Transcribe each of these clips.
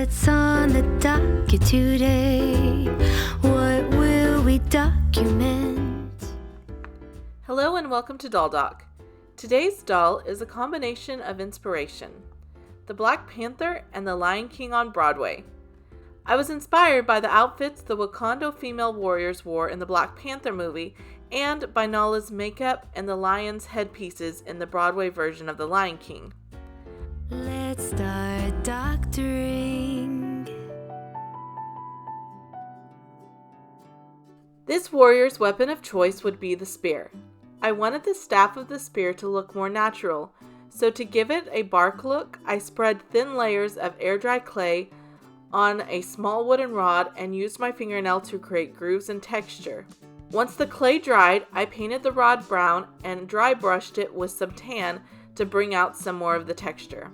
What's on the docket today? What will we document? Hello and welcome to Doll Doc. Today's doll is a combination of inspiration: the Black Panther and the Lion King on Broadway. I was inspired by the outfits the Wakanda female warriors wore in the Black Panther movie and by Nala's makeup and the lion's headpieces in the Broadway version of the Lion King. Let's start doctoring. This warrior's weapon of choice would be the spear. I wanted the staff of the spear to look more natural, so to give it a bark look, I spread thin layers of air dry clay on a small wooden rod and used my fingernail to create grooves and texture. Once the clay dried, I painted the rod brown and dry brushed it with some tan to bring out some more of the texture.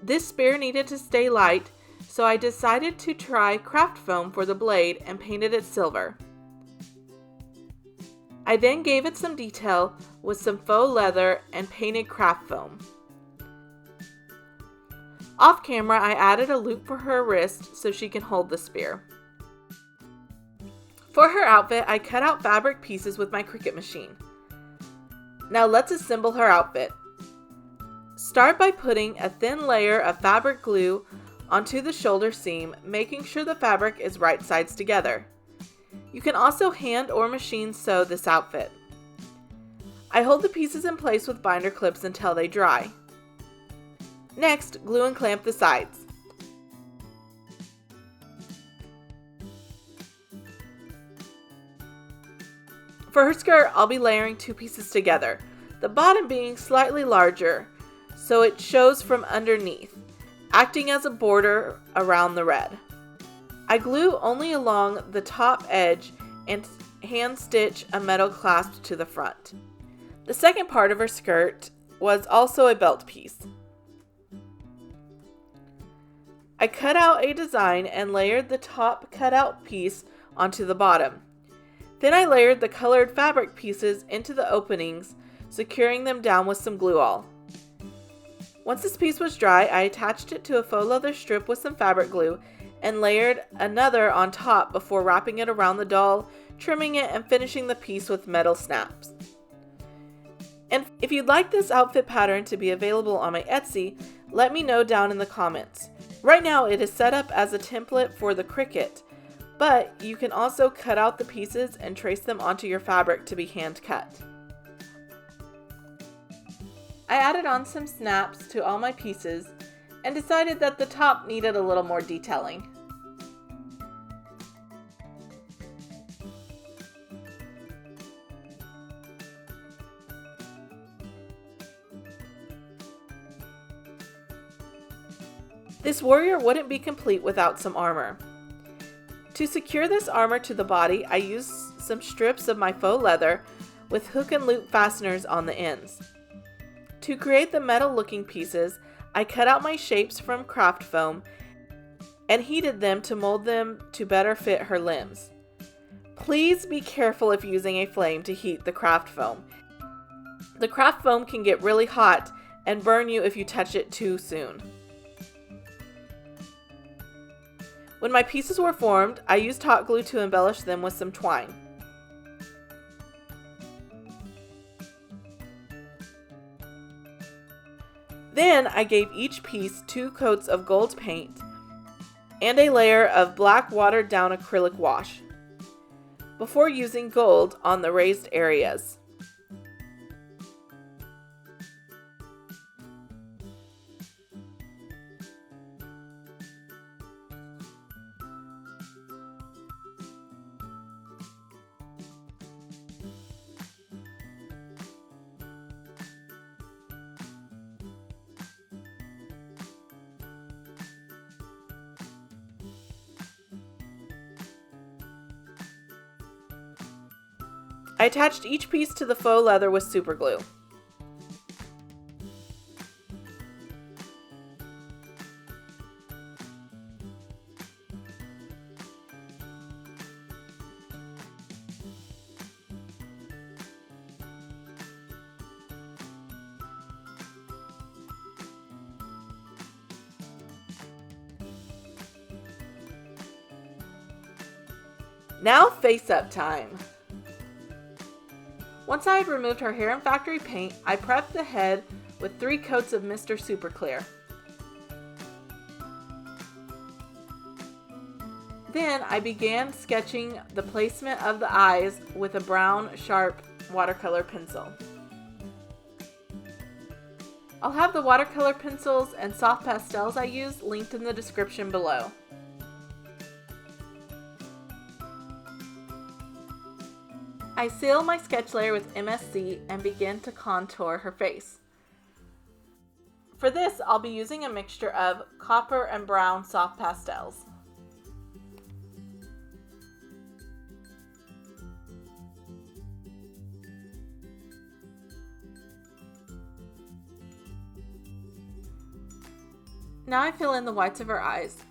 This spear needed to stay light, so I decided to try craft foam for the blade and painted it silver. I then gave it some detail with some faux leather and painted craft foam. Off camera, I added a loop for her wrist so she can hold the spear. For her outfit, I cut out fabric pieces with my Cricut machine. Now let's assemble her outfit. Start by putting a thin layer of fabric glue onto the shoulder seam, making sure the fabric is right sides together. You can also hand or machine sew this outfit. I hold the pieces in place with binder clips until they dry. Next, glue and clamp the sides. For her skirt, I'll be layering two pieces together, the bottom being slightly larger so it shows from underneath, acting as a border around the red. I glue only along the top edge and hand stitch a metal clasp to the front. The second part of her skirt was also a belt piece. I cut out a design and layered the top cutout piece onto the bottom. Then I layered the colored fabric pieces into the openings, securing them down with some glue-all. Once this piece was dry, I attached it to a faux leather strip with some fabric glue and layered another on top before wrapping it around the doll, trimming it, and finishing the piece with metal snaps. And if you'd like this outfit pattern to be available on my Etsy, let me know down in the comments. Right now it is set up as a template for the Cricut, but you can also cut out the pieces and trace them onto your fabric to be hand cut. I added on some snaps to all my pieces and decided that the top needed a little more detailing. This warrior wouldn't be complete without some armor. To secure this armor to the body, I used some strips of my faux leather with hook and loop fasteners on the ends. To create the metal looking pieces, I cut out my shapes from craft foam and heated them to mold them to better fit her limbs. Please be careful if using a flame to heat the craft foam. The craft foam can get really hot and burn you if you touch it too soon. When my pieces were formed, I used hot glue to embellish them with some twine. Then I gave each piece 2 coats of gold paint and a layer of black watered down acrylic wash before using gold on the raised areas. I attached each piece to the faux leather with super glue. Now face up time. Once I had removed her hair and factory paint, I prepped the head with 3 coats of Mr. Super Clear. Then I began sketching the placement of the eyes with a brown, sharp watercolor pencil. I'll have the watercolor pencils and soft pastels I use linked in the description below. I seal my sketch layer with MSC and begin to contour her face. For this, I'll be using a mixture of copper and brown soft pastels. Now I fill in the whites of her eyes.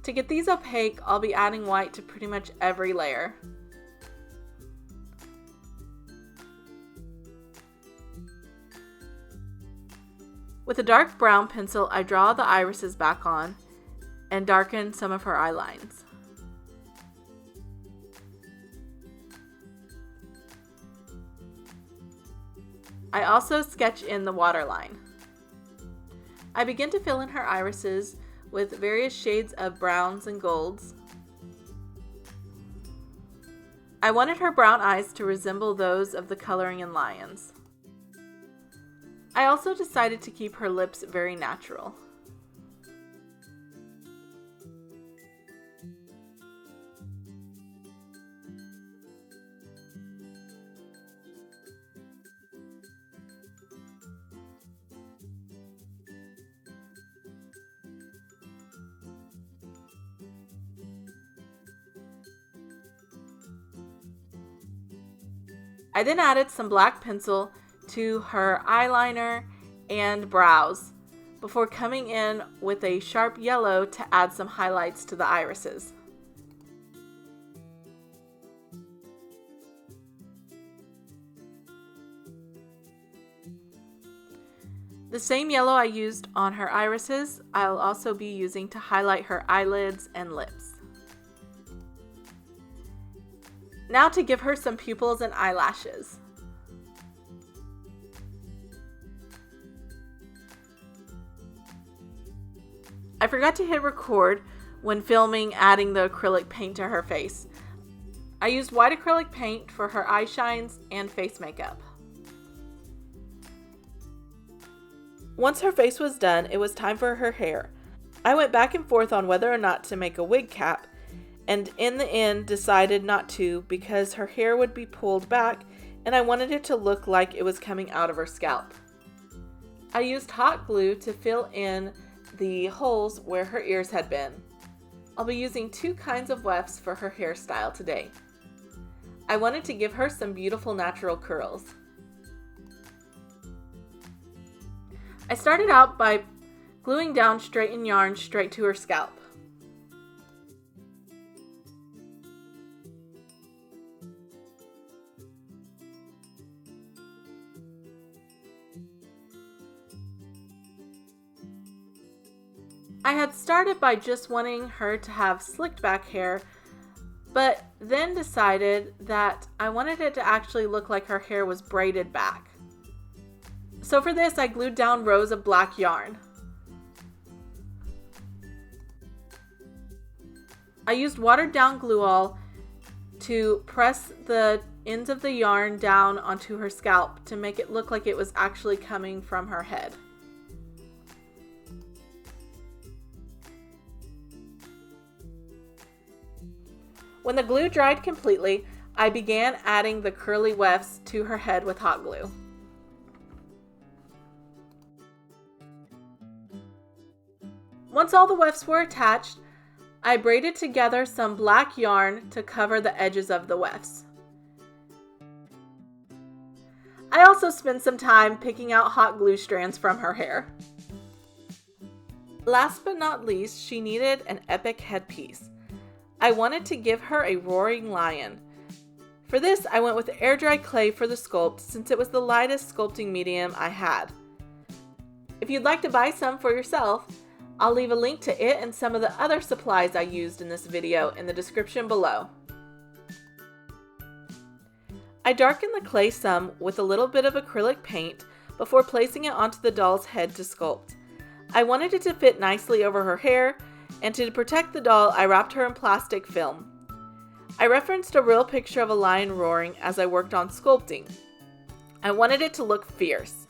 To get these opaque, I'll be adding white to pretty much every layer. With a dark brown pencil, I draw the irises back on and darken some of her eye lines. I also sketch in the waterline. I begin to fill in her irises with various shades of browns and golds. I wanted her brown eyes to resemble those of the coloring in lions. I also decided to keep her lips very natural. I then added some black pencil to her eyeliner and brows before coming in with a sharp yellow to add some highlights to the irises. The same yellow I used on her irises, I'll also be using to highlight her eyelids and lips. Now to give her some pupils and eyelashes. I forgot to hit record when filming adding the acrylic paint to her face. I used white acrylic paint for her eye shines and face makeup. Once her face was done, it was time for her hair. I went back and forth on whether or not to make a wig cap, and in the end decided not to because her hair would be pulled back and I wanted it to look like it was coming out of her scalp. I used hot glue to fill in the holes where her ears had been. I'll be using 2 kinds of wefts for her hairstyle today. I wanted to give her some beautiful natural curls. I started out by gluing down straightened yarn straight to her scalp. I had started by just wanting her to have slicked back hair, but then decided that I wanted it to actually look like her hair was braided back. So for this, I glued down rows of black yarn. I used watered down glue all to press the ends of the yarn down onto her scalp to make it look like it was actually coming from her head. When the glue dried completely, I began adding the curly wefts to her head with hot glue. Once all the wefts were attached, I braided together some black yarn to cover the edges of the wefts. I also spent some time picking out hot glue strands from her hair. Last but not least, she needed an epic headpiece. I wanted to give her a roaring lion. For this, I went with air dry clay for the sculpt since it was the lightest sculpting medium I had. If you'd like to buy some for yourself, I'll leave a link to it and some of the other supplies I used in this video in the description below. I darkened the clay some with a little bit of acrylic paint before placing it onto the doll's head to sculpt. I wanted it to fit nicely over her hair, and to protect the doll, I wrapped her in plastic film. I referenced a real picture of a lion roaring as I worked on sculpting. I wanted it to look fierce.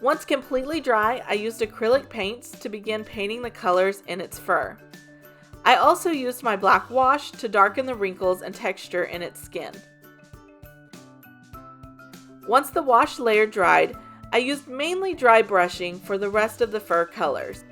Once completely dry, I used acrylic paints to begin painting the colors in its fur. I also used my black wash to darken the wrinkles and texture in its skin. Once the wash layer dried, I used mainly dry brushing for the rest of the fur colors.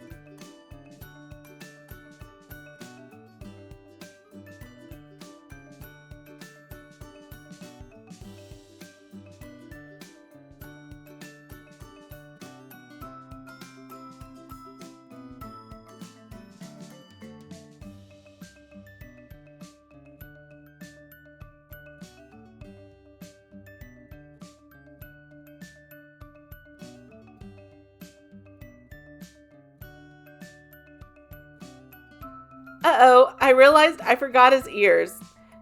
Uh-oh, I realized I forgot his ears.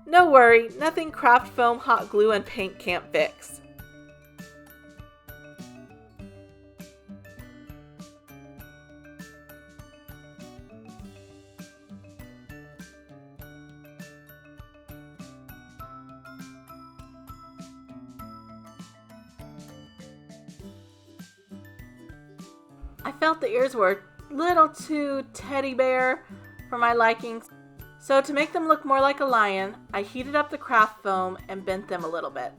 No worry, nothing craft foam, hot glue, and paint can't fix. I felt the ears were a little too teddy bear for my liking, so to make them look more like a lion, I heated up the craft foam and bent them a little bit.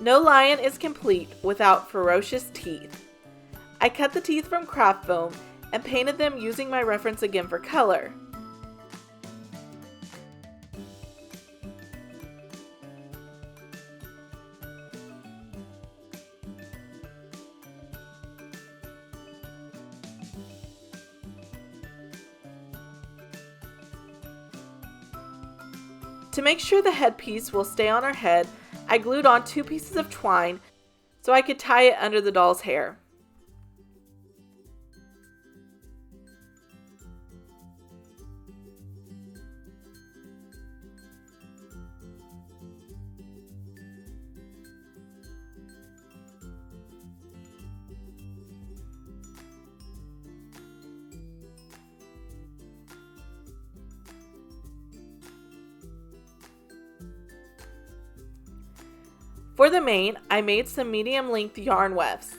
No lion is complete without ferocious teeth. I cut the teeth from craft foam and painted them using my reference again for color. To make sure the headpiece will stay on her head, I glued on 2 pieces of twine so I could tie it under the doll's hair. For the mane, I made some medium length yarn wefts.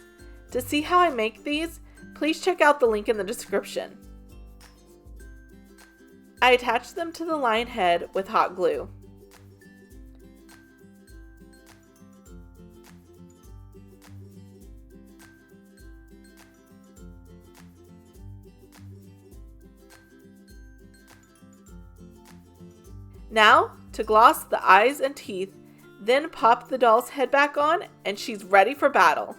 To see how I make these, please check out the link in the description. I attached them to the lion head with hot glue. Now, to gloss the eyes and teeth, then pop the doll's head back on and she's ready for battle.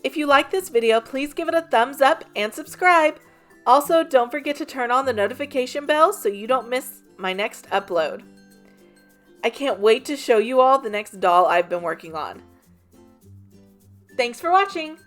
If you like this video, please give it a thumbs up and subscribe. Also, don't forget to turn on the notification bell so you don't miss my next upload. I can't wait to show you all the next doll I've been working on. Thanks for watching!